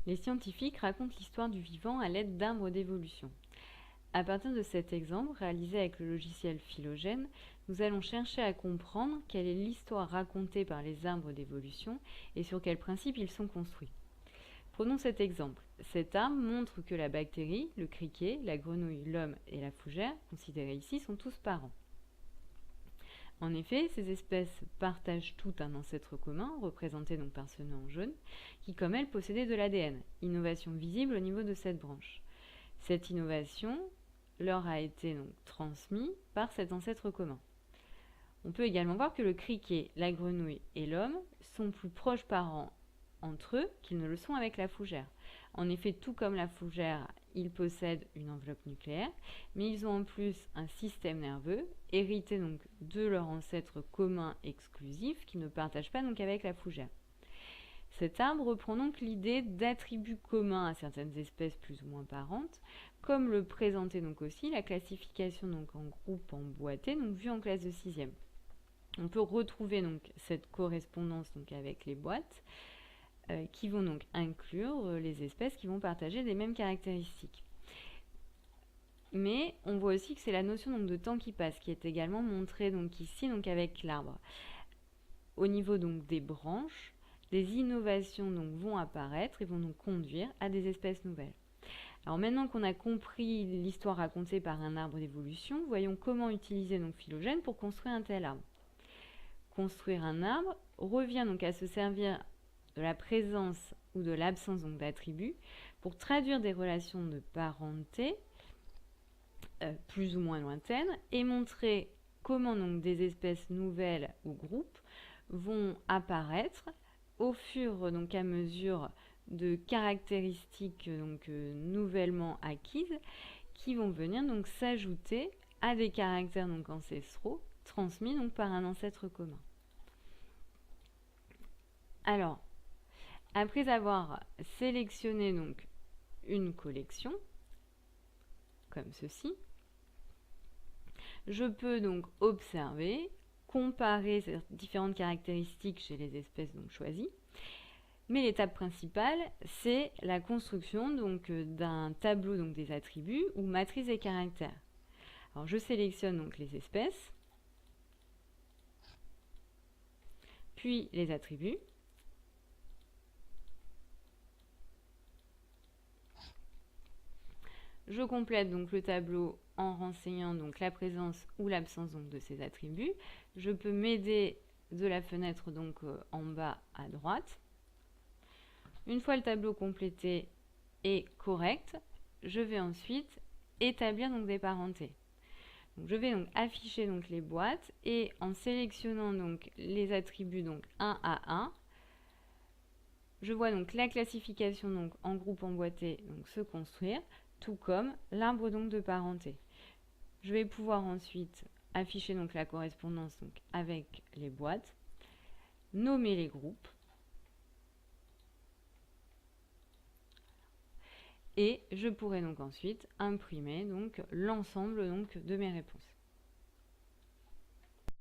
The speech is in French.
Les scientifiques racontent l'histoire du vivant à l'aide d'arbres d'évolution. À partir de cet exemple, réalisé avec le logiciel Phylogène, nous allons chercher à comprendre quelle est l'histoire racontée par les arbres d'évolution et sur quels principes ils sont construits. Prenons cet exemple. Cet arbre montre que la bactérie, le criquet, la grenouille, l'homme et la fougère, considérés ici, sont tous parents. En effet, ces espèces partagent toutes un ancêtre commun, représenté donc par ce nœud en jaune, qui comme elles possédait de l'ADN, innovation visible au niveau de cette branche. Cette innovation leur a été donc transmise par cet ancêtre commun. On peut également voir que le criquet, la grenouille et l'homme sont plus proches parents entre eux qu'ils ne le sont avec la fougère. En effet, tout comme la fougère, ils possèdent une enveloppe nucléaire, mais ils ont en plus un système nerveux, hérité donc de leur ancêtre commun exclusif, qu'ils ne partagent pas donc avec la fougère. Cet arbre reprend donc l'idée d'attributs communs à certaines espèces plus ou moins parentes, comme le présentait donc aussi la classification donc en groupe emboîté, donc vue en classe de 6e. On peut retrouver donc cette correspondance donc avec les boîtes, qui vont donc inclure les espèces qui vont partager les mêmes caractéristiques. Mais on voit aussi que c'est la notion donc de temps qui passe qui est également montrée donc ici donc avec l'arbre. Au niveau donc des branches, des innovations donc vont apparaître et vont donc conduire à des espèces nouvelles. Alors maintenant qu'on a compris l'histoire racontée par un arbre d'évolution, voyons comment utiliser donc Phylogène pour construire un tel arbre. Construire un arbre revient donc à se servir de la présence ou de l'absence d'attributs pour traduire des relations de parenté plus ou moins lointaines et montrer comment donc des espèces nouvelles ou groupes vont apparaître au fur donc à mesure de caractéristiques donc nouvellement acquises qui vont venir donc s'ajouter à des caractères donc ancestraux transmis donc par un ancêtre commun. Alors, après avoir sélectionné donc une collection, comme ceci, je peux donc observer, comparer ces différentes caractéristiques chez les espèces donc choisies. Mais l'étape principale, c'est la construction donc d'un tableau donc des attributs ou matrice des caractères. Alors je sélectionne donc les espèces, puis les attributs. Je complète donc le tableau en renseignant donc la présence ou l'absence donc de ces attributs. Je peux m'aider de la fenêtre donc en bas à droite. Une fois le tableau complété et correct, je vais ensuite établir donc des parentés. Donc, je vais donc afficher donc les boîtes et en sélectionnant donc les attributs donc 1 à 1, je vois donc la classification donc en groupe emboîté donc se construire, tout comme l'arbre donc de parenté. Je vais pouvoir ensuite afficher donc la correspondance donc avec les boîtes, nommer les groupes et je pourrai donc ensuite imprimer donc l'ensemble donc de mes réponses.